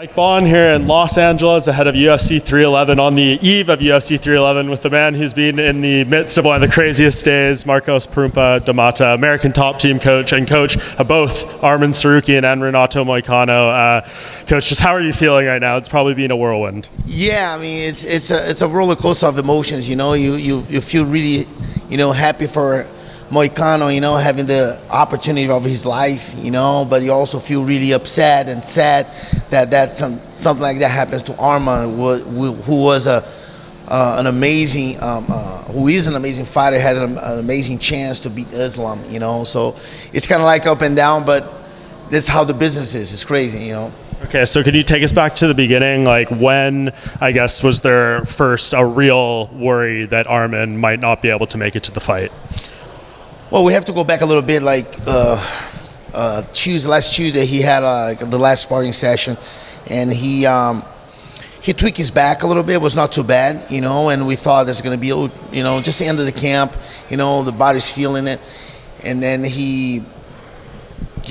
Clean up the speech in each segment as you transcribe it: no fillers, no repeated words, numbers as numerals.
Bohn here in Los Angeles ahead of UFC 311 on the eve of UFC 311 with the man who's been in the midst of one of the craziest days, Parrumpa, DaMatta, American top team coach and coach of both Arman Tsarukyan and Renato Moicano. Coach, just how are you feeling right now? It's probably been a whirlwind. Yeah, I mean, it's a roller coaster of emotions, you know. You feel really, happy for Moicano, having the opportunity of his life, but you also feel really upset and sad that something like that happens to Arman, who was an amazing, who is an amazing fighter, had an amazing chance to beat Islam, So it's kind of like up and down, but that's how the business is. It's crazy, Okay, so could you take us back to the beginning? Like when, I guess, was there first a real worry that Arman might not be able to make it to the fight? Well, we have to go back a little bit. Like last Tuesday, he had the last sparring session, and he tweaked his back a little bit. It was not too bad, and we thought there's going to be, just the end of the camp. The body's feeling it, and then he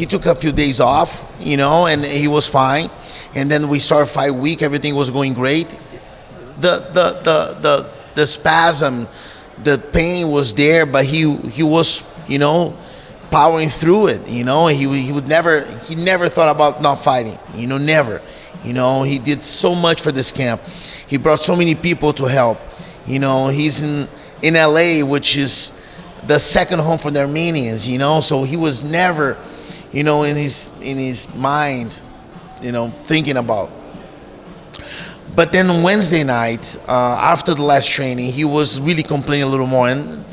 took a few days off, and he was fine. And then we started fight week. Everything was going great. The spasm, the pain was there, but he was, powering through it. He never thought about not fighting. Never. He did so much for this camp. He brought so many people to help. He's in LA, which is the second home for the Armenians. So he was never, in his mind, thinking about. But then on Wednesday night, after the last training, he was really complaining a little more. And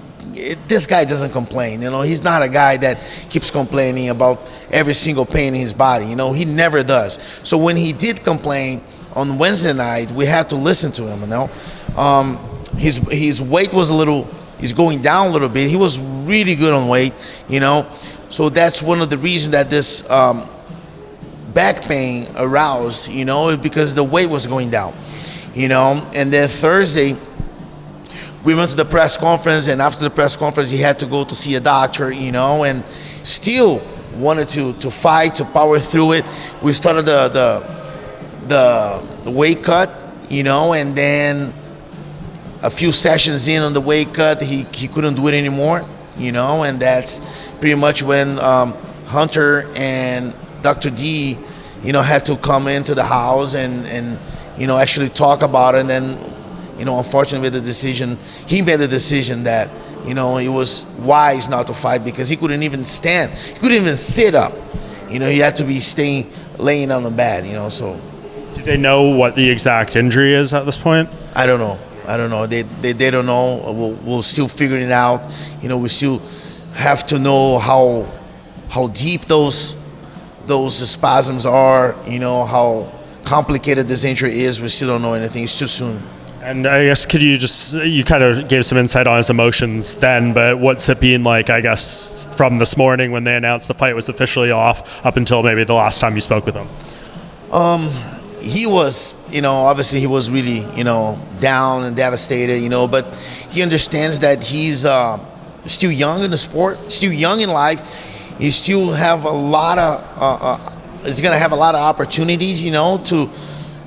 this guy doesn't complain. He's not a guy that keeps complaining about every single pain in his body. He never does. So when he did complain on Wednesday night, we had to listen to him. His weight was he's going down a little bit. He was really good on weight. So that's one of the reasons that this back pain aroused, because the weight was going down, And then Thursday, we went to the press conference, and after the press conference, he had to go to see a doctor, and still wanted to fight, to power through it. We started the weight cut, and then a few sessions in on the weight cut, he couldn't do it anymore, and that's pretty much when Hunter and Dr. D, had to come into the house and actually talk about it. And then, unfortunately, he made the decision that, it was wise not to fight because he couldn't even stand. He couldn't even sit up. He had to be laying on the bed, so. Do they know what the exact injury is at this point? I don't know. They don't know. We'll still figure it out. We still have to know how deep those spasms are, how complicated this injury is. We still don't know anything. It's too soon. And I guess you kind of gave some insight on his emotions then, but what's it been like, I guess, from this morning when they announced the fight was officially off up until maybe the last time you spoke with him? He was, obviously he was really, down and devastated, but he understands that he's still young in the sport, still young in life. He still have a lot of, he's going to have a lot of opportunities,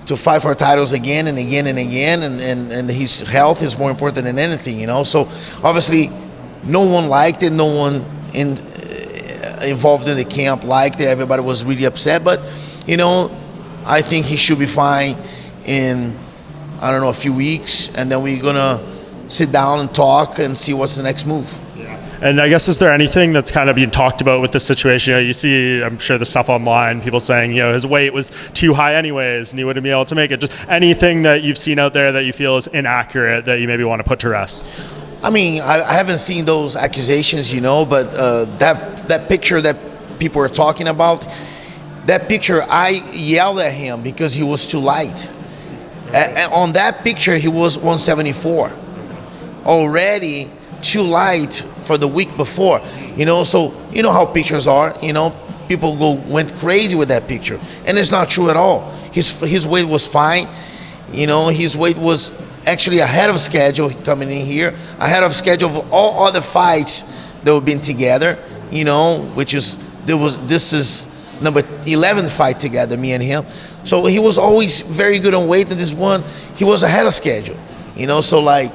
to fight for titles again and again and again. And his health is more important than anything, So obviously no one liked it. No one involved in the camp liked it. Everybody was really upset. But, I think he should be fine in, a few weeks. And then we're going to sit down and talk and see what's the next move. And I guess, is there anything that's kind of being talked about with this situation? You see, I'm sure the stuff online, people saying, his weight was too high anyways, and he wouldn't be able to make it. Just anything that you've seen out there that you feel is inaccurate that you maybe want to put to rest? I mean, I haven't seen those accusations, but that picture that people are talking about, that picture, I yelled at him because he was too light. On that picture, he was 174. Already too light for the week before, so how pictures are, people went crazy with that picture, and it's not true at all. His weight was fine, his weight was actually ahead of schedule coming in here, ahead of schedule of all other fights that have been together, which is this is number 11 fight together, me and him. So he was always very good on weight. And this one, he was ahead of schedule. So like,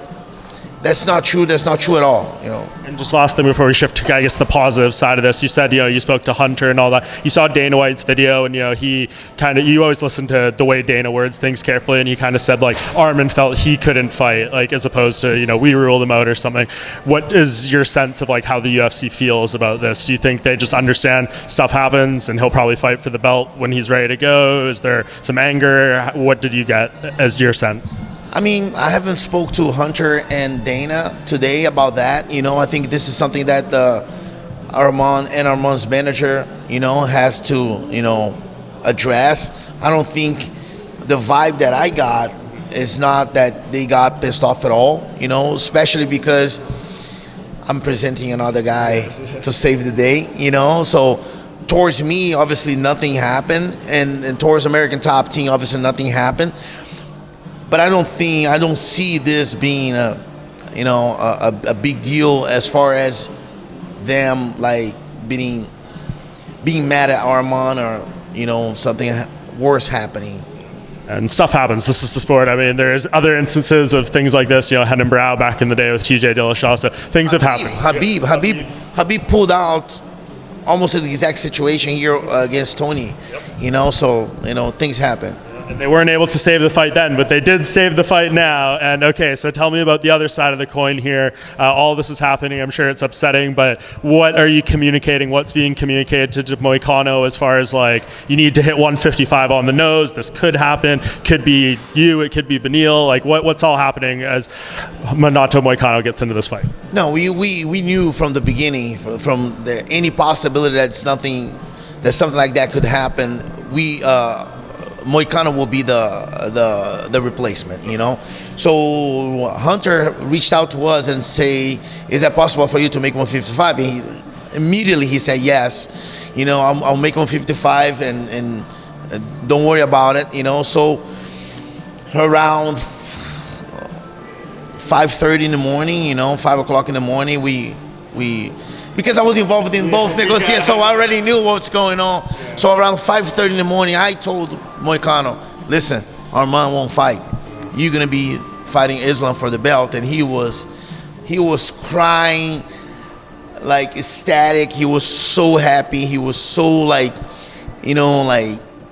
that's not true. That's not true at all. And just last thing before we shift to, I guess, the positive side of this, you said, you spoke to Hunter and all that. You saw Dana White's video, and, you always listen to the way Dana words things carefully, and he kind of said, like, Arman felt he couldn't fight, like, as opposed to, we ruled him out or something. What is your sense of, like, how the UFC feels about this? Do you think they just understand stuff happens and he'll probably fight for the belt when he's ready to go? Is there some anger? What did you get as your sense? I mean, I haven't spoke to Hunter and Dana today about that. I think this is something that Arman and Arman's manager, has to, address. I don't think the vibe that I got is not that they got pissed off at all, especially because I'm presenting another guy to save the day, So towards me, obviously nothing happened, and towards American Top Team, obviously nothing happened. But I don't see this being a big deal as far as them like being mad at Arman or something worse happening. And stuff happens. This is the sport. I mean, there's other instances of things like this. Head Brow back in the day with TJ Dillashaw. So things have happened. Habib pulled out almost in the exact situation here against Tony. So things happen. And they weren't able to save the fight then, but they did save the fight now. And okay, so tell me about the other side of the coin here. All this is happening. I'm sure it's upsetting, but what are you communicating? What's being communicated to Moicano as far as like, you need to hit 155 on the nose. This could happen. Could be you. It could be Beneil. Like what's all happening as Renato Moicano gets into this fight? No, we knew from the beginning, from any possibility that something like that could happen. Moicano will be the replacement, So Hunter reached out to us and say, "Is that possible for you to make 155?" And he said yes. I'll make 155 and don't worry about it. So around 5:30 in the morning, 5 o'clock in the morning, we because I was involved in both negotiations, so I already knew what's going on. So around 5:30 in the morning, I told Moicano, "Listen, Arman won't fight. You're gonna be fighting Islam for the belt." And he was crying, like ecstatic. He was so happy. He was so like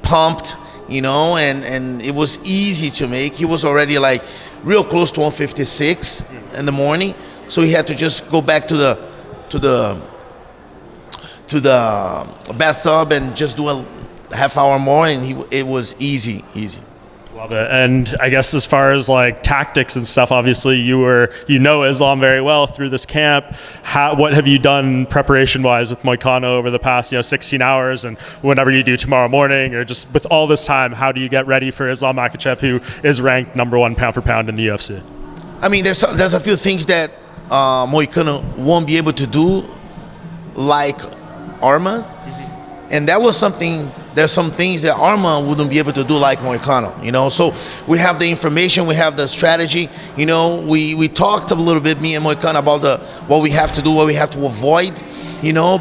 pumped, and it was easy to make. He was already like real close to 156 in the morning, so he had to just go back to the bathtub and just do a half hour more, and it was easy. Love it. And I guess as far as like tactics and stuff, obviously you know Islam very well through this camp. What have you done preparation wise with Moicano over the past 16 hours, and whatever you do tomorrow morning, or just with all this time, how do you get ready for Islam Makhachev, who is ranked number 1 pound for pound in the UFC? I mean, there's a few things that Moicano won't be able to do, like Arman, and that was something. There's some things that Arman wouldn't be able to do like Moicano, So we have the information, we have the strategy, We talked a little bit, me and Moicano, about what we have to do, what we have to avoid,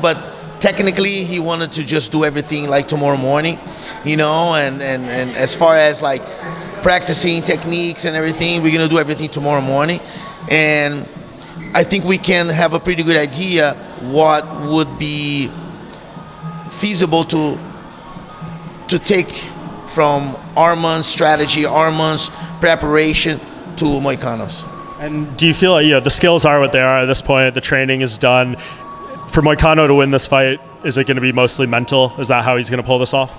But technically, he wanted to just do everything like tomorrow morning, And as far as like practicing techniques and everything, we're gonna do everything tomorrow morning, and I think we can have a pretty good idea what would be feasible to take from Arman's strategy, Arman's preparation to Moicano's. And do you feel like the skills are what they are at this point? The training is done. For Moicano to win this fight, is it going to be mostly mental? Is that how he's going to pull this off?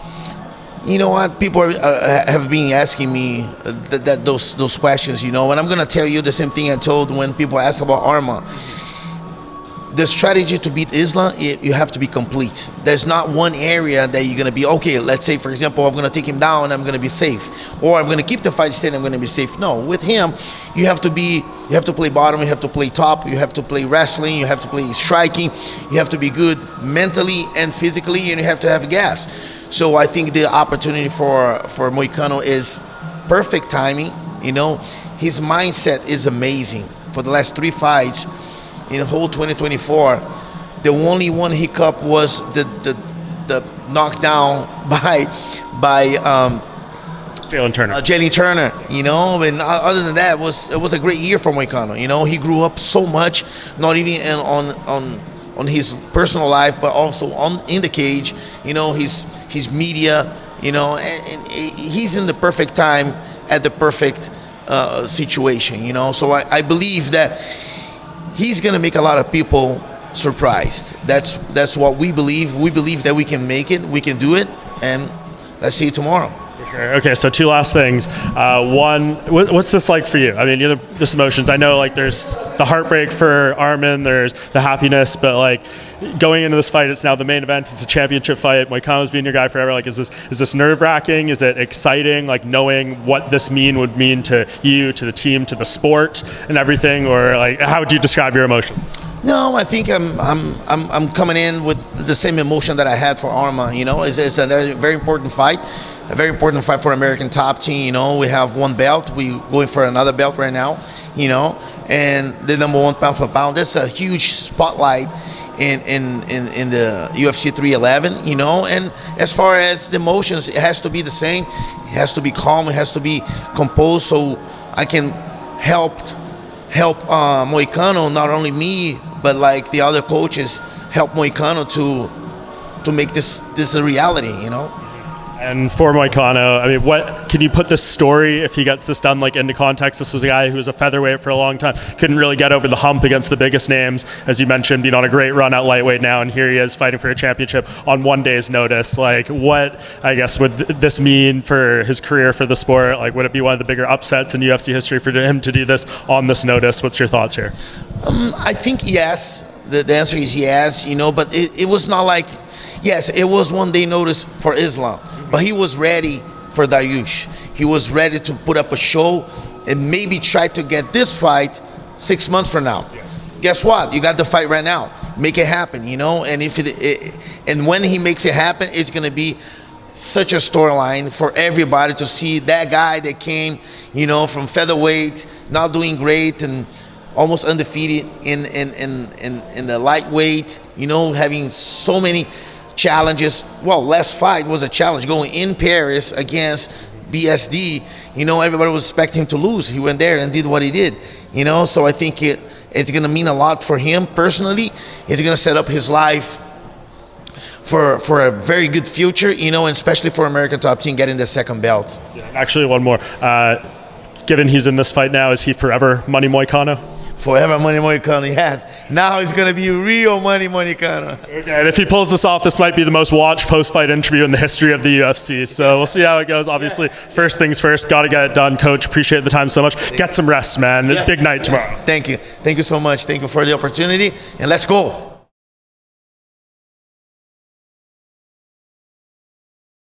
You know what? People have been asking me those questions, and I'm going to tell you the same thing I told when people ask about Arman. The strategy to beat Islam, you have to be complete. There's not one area that you're going to be, okay, let's say, for example, I'm going to take him down and I'm going to be safe. Or I'm going to keep the fight steady and I'm going to be safe. No, with him, you have to play bottom, you have to play top, you have to play wrestling, you have to play striking, you have to be good mentally and physically, and you have to have gas. So I think the opportunity for Moicano is perfect timing. His mindset is amazing. For the last 3 fights, in the whole 2024, the only one hiccup was the knocked down by Jalen Turner. You know, and other than that, it was a great year for Moicano. You know, he grew up so much, not even on his personal life, but also in the cage. You know, his media. You know, and he's in the perfect time at the perfect situation. You know, so I believe that he's gonna make a lot of people surprised. That's what we believe. We believe that we can make it, we can do it, and let's see you tomorrow. For sure. Okay, so two last things. One, what's this like for you? I mean, there's emotions. I know, like, there's the heartbreak for Arman, there's the happiness, but like going into this fight, it's now the main event. It's a championship fight. Moicano's been your guy forever. Like, is this nerve-wracking? Is it exciting? Like, knowing what this would mean to you, to the team, to the sport, and everything? Or like, how would you describe your emotion? No, I think I'm coming in with the same emotion that I had for Arman. You know, it's a very important fight, a very important fight for American top team. You know, we have one belt, we going for another belt right now. You know, and the number one pound for pound. That's a huge spotlight in the UFC 311. You know, and as far as the emotions, it has to be the same. It has to be calm. It has to be composed, so I can help Moicano, not only me, but like the other coaches, help Moicano to make this a reality, you know. And for Moicano, I mean, what can you put this story, if he gets this done, like, into context? This was a guy who was a featherweight for a long time, couldn't really get over the hump against the biggest names, as you mentioned, being on a great run at lightweight now, and here he is fighting for a championship on one day's notice. Like, what, I guess, would this mean for his career, for the sport? Like, would it be one of the bigger upsets in UFC history for him to do this on this notice? What's your thoughts here? I think yes. The answer is yes, you know, but it was not like, yes, it was one day notice for Islam, but he was ready for Dariush. He was ready to put up a show and maybe try to get this fight 6 months from now. Yes. Guess what? You got the fight right now. Make it happen, you know, and and when he makes it happen, it's going to be such a storyline for everybody to see that guy that came, you know, from featherweight, not doing great, and almost undefeated in the lightweight, you know, having so many challenges. Well, last fight was a challenge, going in Paris against BSD. You know, everybody was expecting him to lose. He went there and did what he did, you know. So I think it's going to mean a lot for him personally. It's going to set up his life for a very good future, you know, and especially for American top team getting the second belt. Yeah, actually, one more. Given he's in this fight now, is he forever Money Moicano? Forever Money Moicano, yes. Now it's going to be real Money Moicano. Okay, and if he pulls this off, this might be the most watched post-fight interview in the history of the UFC. So we'll see how it goes. Obviously, First things first, got to get it done. Coach, appreciate the time so much. Get some rest, man. Yes. Big night tomorrow. Thank you. Thank you so much. Thank you for the opportunity, and let's go.